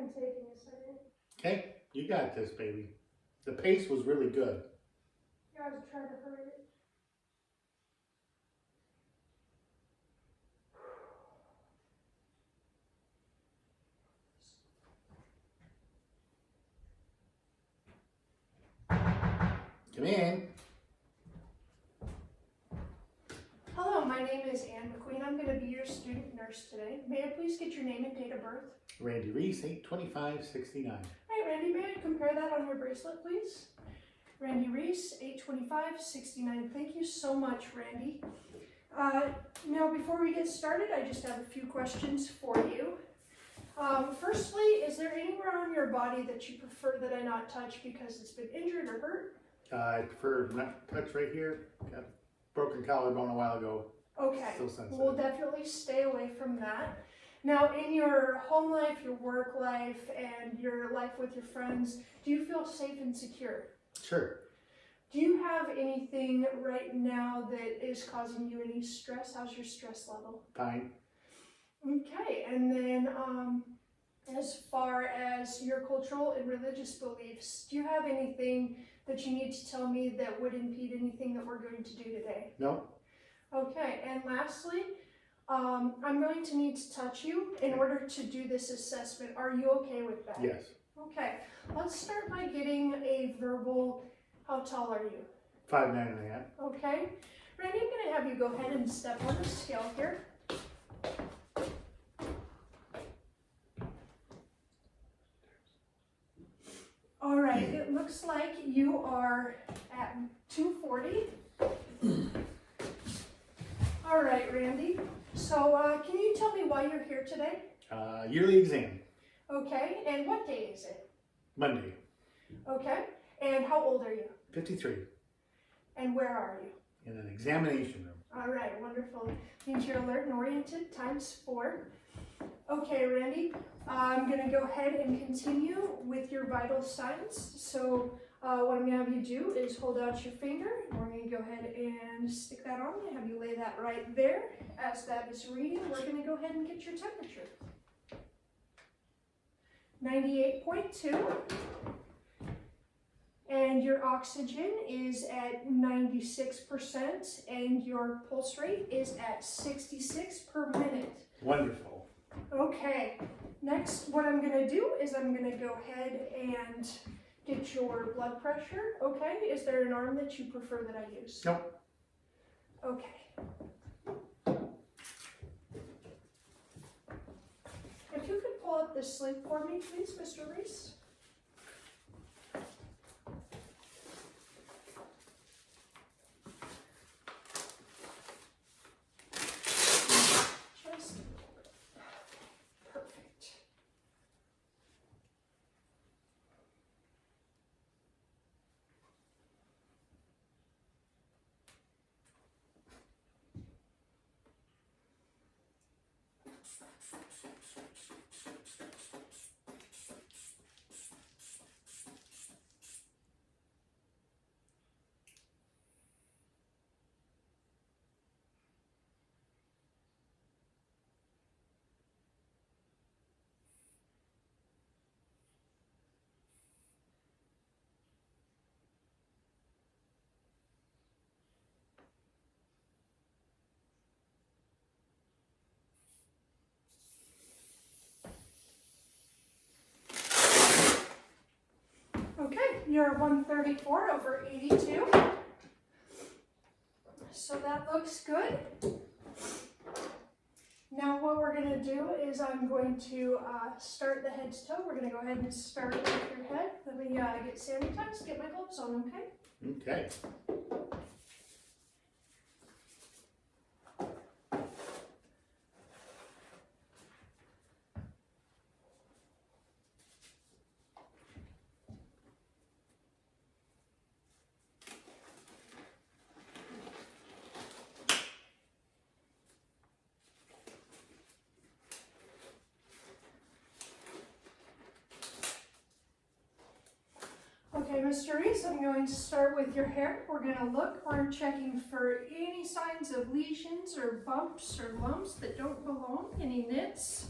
taking a second. Okay, you got this, baby. The pace was really good. Yeah, I was trying to hurry it. Come in. Hello, my name is Ann McQueen. I'm going to be your student nurse today. May I please get your name and date of birth? Randy Reese, 82569. All right, Randy, may I compare that on your bracelet, please? Randy Reese, 82569. Thank you so much, Randy. Now, before we get started, I just have a few questions for you. Firstly, is there anywhere on your body that you prefer that I not touch because it's been injured or hurt? I prefer not touch right here. Got a broken collarbone a while ago. Okay, Still sensitive. we'll definitely stay away from that. Now, in your home life, your work life, and your life with your friends, do you feel safe and secure? Sure. Do you have anything right now that is causing you any stress? How's your stress level? Fine. Okay, and then as far as your cultural and religious beliefs, do you have anything that you need to tell me that would impede anything that we're going to do today? No. Okay, and lastly, I'm going to need to touch you in order to do this assessment. Are you okay with that? Yes. Okay, let's start by getting a verbal, how tall are you? 5'9½". Okay, Randy, I'm going to have you go ahead and step on the scale here. All right, it looks like you are at 240. All right, Randy. So can you tell me why you're here today? Yearly exam. Okay, and what day is it? Monday. Okay, and how old are you? 53. And where are you? In an examination room. All right, wonderful. Means you're alert and oriented, ×4. Okay, Randy, I'm going to go ahead and continue with your vital signs. So what I'm going to have you do is hold out your finger. We're going to go ahead and stick that on. Have you lay that right there. As that is reading, we're going to go ahead and get your temperature. 98.2. And your oxygen is at 96%, and your pulse rate is at 66 per minute. Wonderful. Okay, next what I'm going to do is I'm going to go ahead and get your blood pressure. Okay, is there an arm that you prefer that I use? Nope. Okay. If you could pull up this sleeve for me, please, Mr. Reese. Just perfect. Okay, you're 134/82. So that looks good. Now what we're going to do is I'm going to start the head to toe. We're going to go ahead and start with your head. Let me get sanitized, get my gloves on, okay? Okay. Okay, Mr. Reese, I'm going to start with your hair. We're going to look, we're checking for any signs of lesions or bumps or lumps that don't belong, any nits.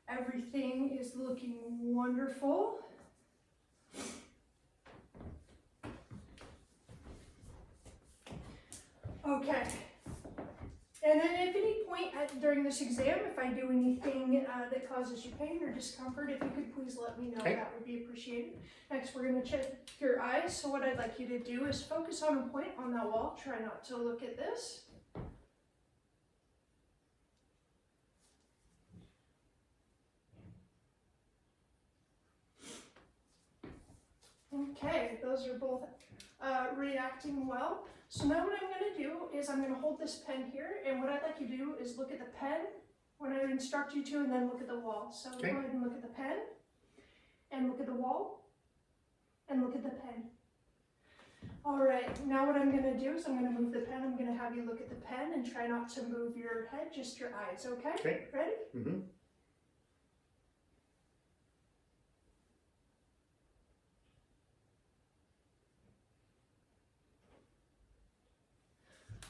Every Everything is looking wonderful. Okay. And then at any point during this exam, if I do anything that causes you pain or discomfort, if you could please let me know, Okay. that would be appreciated. Next, we're going to check your eyes. So what I'd like you to do is focus on a point on that wall. Try not to look at this. Okay, those are both reacting well. So now what I'm going to do is I'm going to hold this pen here, and what I'd like you to do is look at the pen when I instruct you to, and then look at the wall. So Okay. go ahead and look at the pen, and look at the wall, and look at the pen. All right, now what I'm going to do is I'm going to move the pen. I'm going to have you look at the pen and try not to move your head, just your eyes, okay? Okay. Ready? Mm-hmm.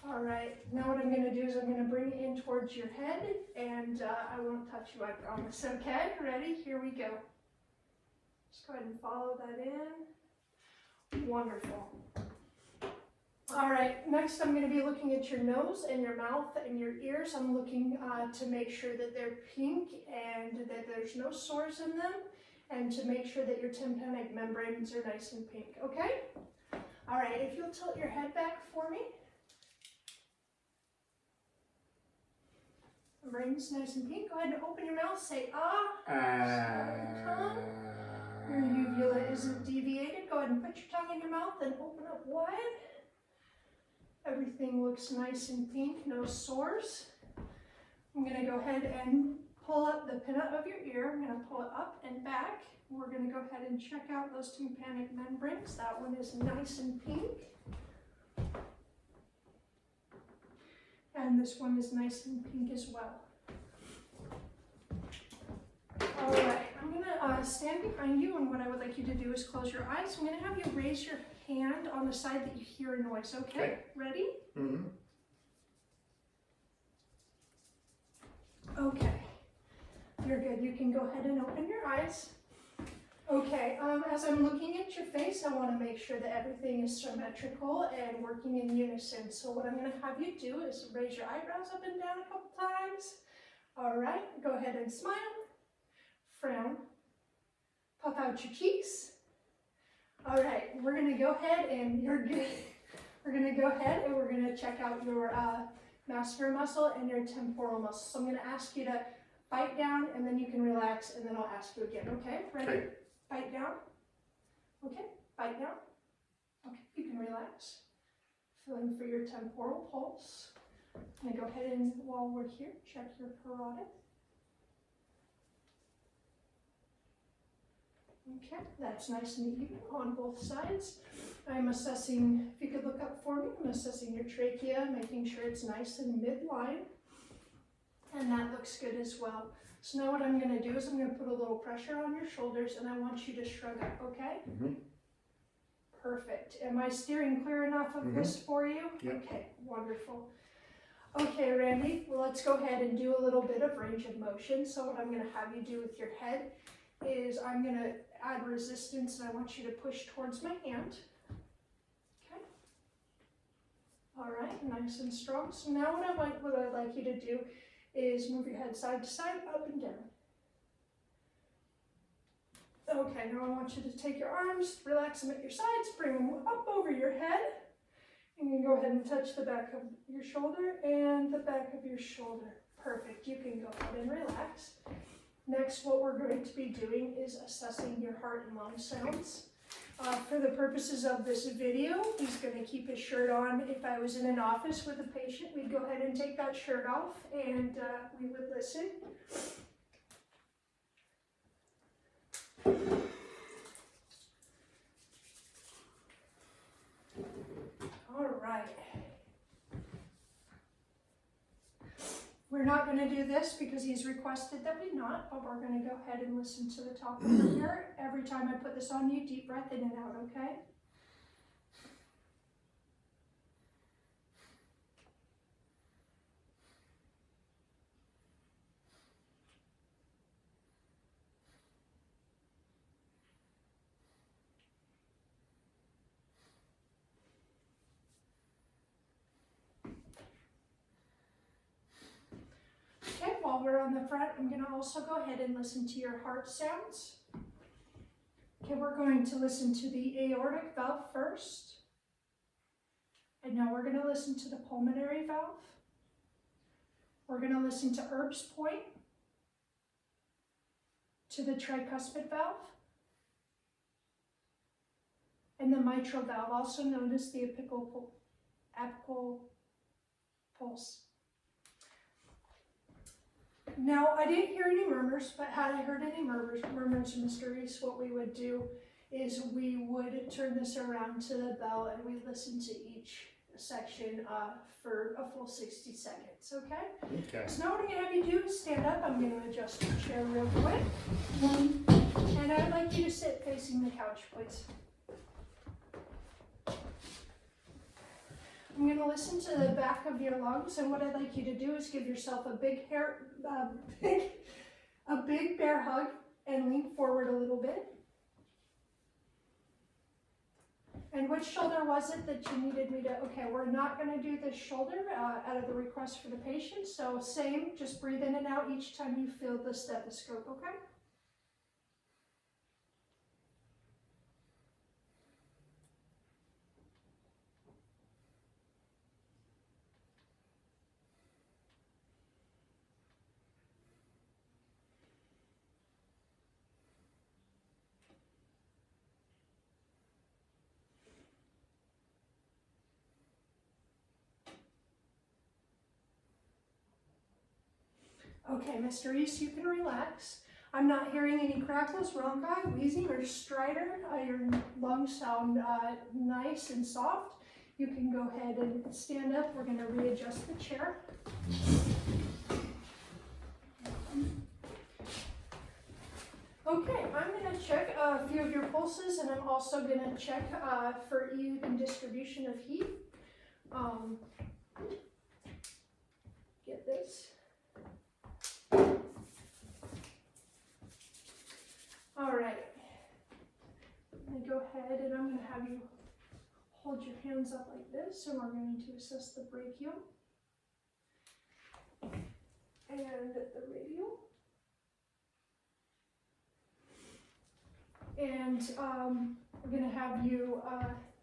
All right, now what I'm going to do is I'm going to bring it in towards your head, and I won't touch you, I promise. Okay, ready? Here we go. Just go ahead and follow that in. Wonderful. All right, next I'm going to be looking at your nose and your mouth and your ears. I'm looking to make sure that they're pink and that there's no sores in them, and to make sure that your tympanic membranes are nice and pink, okay? All right, if you'll tilt your head back for me. Membranes nice and pink. Go ahead and open your mouth, say ah. Your uvula isn't deviated. Go ahead and put your tongue in your mouth and open up wide. Everything looks nice and pink, no sores. I'm going to go ahead and pull up the pinna of your ear. I'm going to pull it up and back. We're going to go ahead and check out those tympanic membranes. That one is nice and pink. And this one is nice and pink as well. All right, I'm going to stand behind you, and what I would like you to do is close your eyes. I'm going to have you raise your hand on the side that you hear a noise, okay? Okay. Ready? Mm-hmm. Okay, you're good. You can go ahead and open your eyes. Okay, as I'm looking at your face, I want to make sure that everything is symmetrical and working in unison. So what I'm going to have you do is raise your eyebrows up and down a couple times. All right, go ahead and smile, frown, puff out your cheeks. All right, we're going to go ahead and you're good. We're going to go ahead and we're going to check out your masseter muscle and your temporal muscle. So I'm going to ask you to bite down, and then you can relax, and then I'll ask you again, okay? Ready? Okay. Bite down. Okay, bite down. Okay, you can relax. Feeling for your temporal pulse. I'm going to go ahead and, while we're here, check your parotid. Okay, that's nice and even on both sides. I'm assessing, if you could look up for me, I'm assessing your trachea, making sure it's nice and midline. And that looks good as well. So now what I'm going to do is I'm going to put a little pressure on your shoulders, and I want you to shrug up, okay? Mm-hmm. Perfect. Am I steering clear enough of this for you? Yep. Okay, wonderful. Okay, Randy, well, let's go ahead and do a little bit of range of motion. So what I'm going to have you do with your head is I'm going to add resistance, and I want you to push towards my hand. Okay. All right, nice and strong. So now what I'd like you to do is move your head side to side, up and down. Okay, now I want you to take your arms, relax them at your sides, bring them up over your head. And you can go ahead and touch the back of your shoulder and the back of your shoulder. Perfect, you can go ahead and relax. Next, what we're going to be doing is assessing your heart and lung sounds. For the purposes of this video, he's going to keep his shirt on. If I was in an office with a patient, we'd go ahead and take that shirt off, and we would listen. All right. We're not going to do this because he's requested that we not, but we're going to go ahead and listen to the top of your ear. Every time I put this on you, deep breath in and out, okay? while we're on the front, I'm going to also go ahead and listen to your heart sounds. Okay, we're going to listen to the aortic valve first. And now we're going to listen to the pulmonary valve. We're going to listen to Erb's point, to the tricuspid valve, and the mitral valve, also known as the apical pulse. Now, I didn't hear any murmurs, but had I heard any murmurs, Mr. Reese, what we would do is we would turn this around to the bell and we listen to each section for a full 60 seconds, okay? Okay. So now what I'm going to have you do is stand up. I'm going to adjust your chair real quick. And I'd like you to sit facing the couch, please. I'm going to listen to the back of your lungs, and what I'd like you to do is give yourself a big bear hug and lean forward a little bit. And which shoulder was it that you needed me to, okay, we're not going to do this shoulder out of the request for the patient, so same, just breathe in and out each time you feel the stethoscope, okay? Okay, Mr. East, you can relax. I'm not hearing any crackles, bronchi, wheezing, or stridor. Your lungs sound nice and soft. You can go ahead and stand up. We're going to readjust the chair. Okay, I'm going to check a few of your pulses, and I'm also going to check for even distribution of heat. Get this. All right, I'm going to go ahead and I'm going to have you hold your hands up like this, and we're going to assess the brachial and the radial. And we're going to have you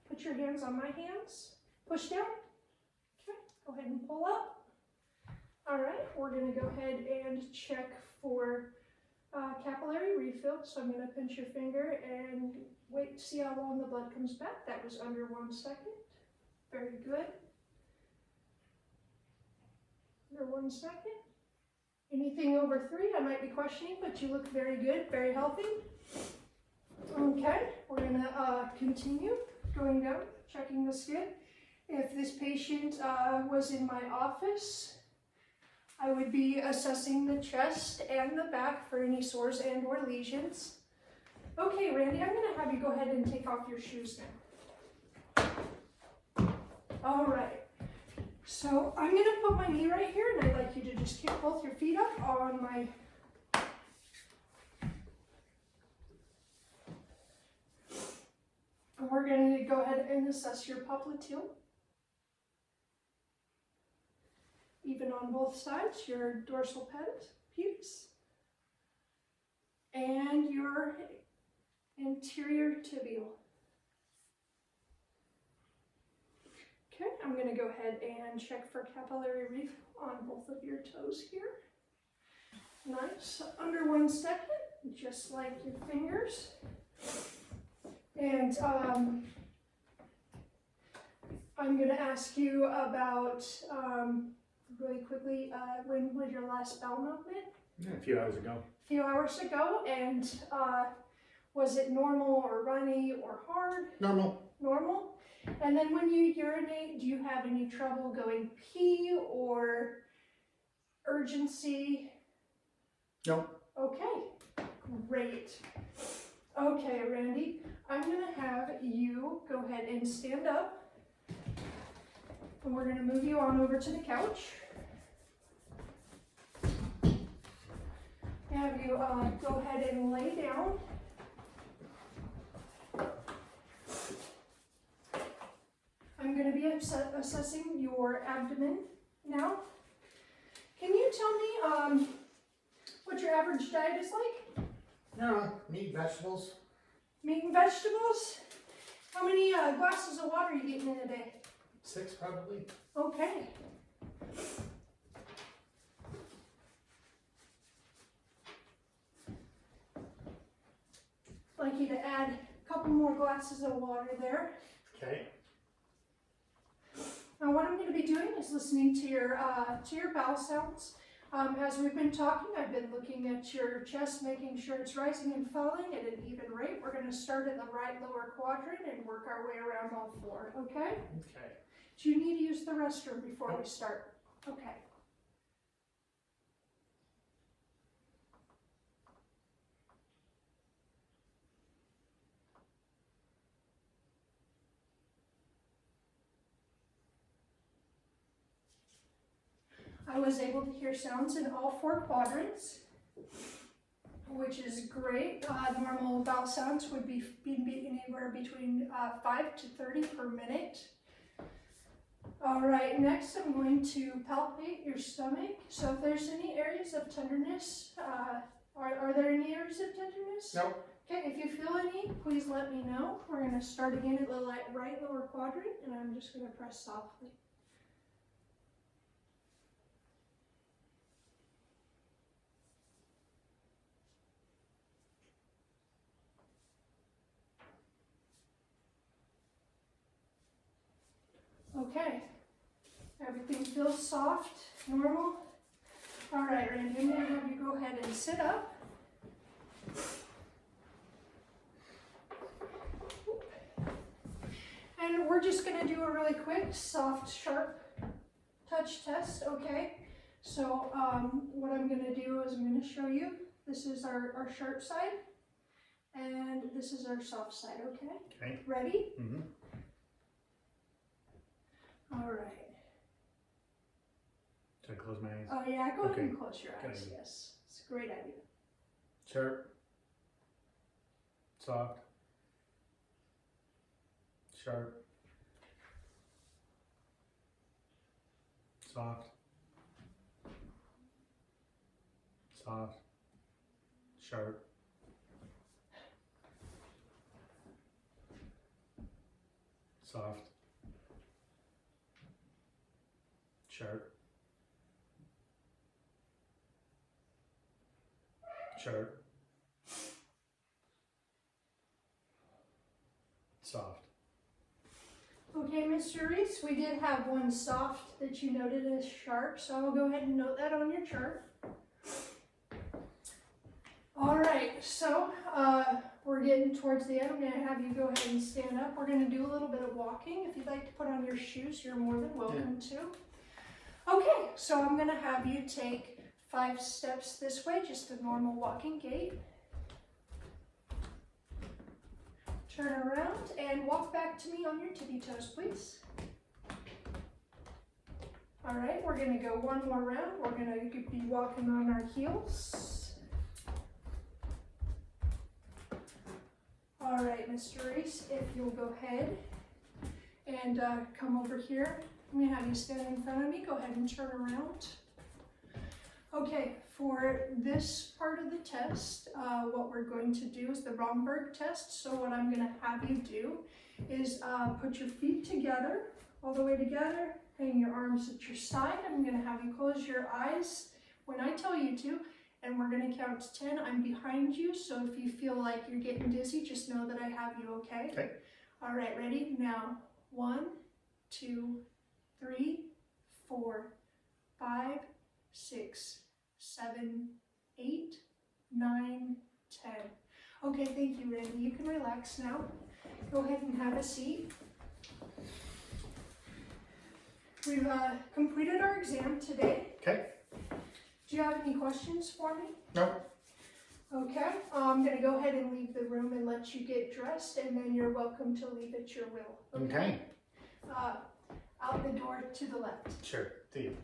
put your hands on my hands, push down. Okay, go ahead and pull up. All right, we're going to go ahead and check for capillary refill. So I'm going to pinch your finger and wait to see how long the blood comes back. That was under 1 second. Very good. Under 1 second. Anything over 3, I might be questioning, but you look very good, very healthy. Okay, we're going to continue going down, checking the skin. If this patient was in my office, I would be assessing the chest and the back for any sores and or lesions. Okay, Randy, I'm going to have you go ahead and take off your shoes now. All right. So I'm going to put my knee right here, and I'd like you to just kick both your feet up on my... And we're going to go ahead and assess your popliteal. Even on both sides, your dorsal pubis and your anterior tibial. Okay, I'm going to go ahead and check for capillary refill on both of your toes here. Nice, under 1 second, just like your fingers. And I'm going to ask you about really quickly, when was your last bowel movement? Yeah, a few hours ago. A few hours ago, and was it normal or runny or hard? Normal. Normal. And then when you urinate, do you have any trouble going pee or urgency? No. Okay, great. Okay, Randy, I'm gonna have you go ahead and stand up, and we're gonna move you on over to the couch. Have you go ahead and lay down. I'm going to be assessing your abdomen now. Can you tell me what your average diet is like? No, meat, vegetables. Meat and vegetables? How many glasses of water are you getting in a day? 6 probably. Okay. I'd like you to add a couple more glasses of water there. Okay. Now what I'm going to be doing is listening to your bowel sounds. As we've been talking, I've been looking at your chest, making sure it's rising and falling at an even rate. We're going to start in the right lower quadrant and work our way around all 4, okay? Okay. Do you need to use the restroom before we start? Okay. I was able to hear sounds in all 4 quadrants, which is great. Normal bowel sounds would be anywhere between 5 to 30 per minute. All right, next I'm going to palpate your stomach. So if there's any areas of tenderness, are there any areas of tenderness? No. Okay, if you feel any, please let me know. We're going to start again at the right lower quadrant, and I'm just going to press softly. Okay, everything feels soft, normal. All right, Randy, I'm going to have you go ahead and sit up. And we're just going to do a really quick, soft, sharp touch test, okay? So what I'm going to do is I'm going to show you. This is our sharp side, and this is our soft side, okay? Okay. Ready? Mm-hmm. All right. Should I close my eyes? Oh yeah, go ahead Okay. and close your Good eyes, idea. yes. It's a great idea. Sharp. Soft. Sharp. Soft. Soft. Sharp. Soft. Sharp. Sharp. Soft. Okay, Mr. Reese, we did have one soft that you noted as sharp, so I'll go ahead and note that on your chart. All right, so we're getting towards the end. I'm going to have you go ahead and stand up. We're going to do a little bit of walking. If you'd like to put on your shoes, you're more than welcome to. Okay, so I'm going to have you take 5 steps this way, just a normal walking gait. Turn around and walk back to me on your tippy toes, please. All right, we're going to go one more round. We're going to be walking on our heels. All right, Mr. Reese, if you'll go ahead and come over here. I'm going to have you stand in front of me. Go ahead and turn around. Okay, for this part of the test, what we're going to do is the Romberg test. So what I'm going to have you do is put your feet together, all the way together, hang your arms at your side. I'm going to have you close your eyes when I tell you to, and we're going to count to 10. I'm behind you, so if you feel like you're getting dizzy, just know that I have you, okay? Okay. All right, ready? Now, 1, 2, 3, 4, 5, 6, 7, 8, 9, 10. Okay, thank you, Randy. You can relax now. Go ahead and have a seat. We've completed our exam today. Okay. Do you have any questions for me? No. Okay, I'm going to go ahead and leave the room and let you get dressed, and then you're welcome to leave at your will. Okay. Out the door to the left. Sure. See you.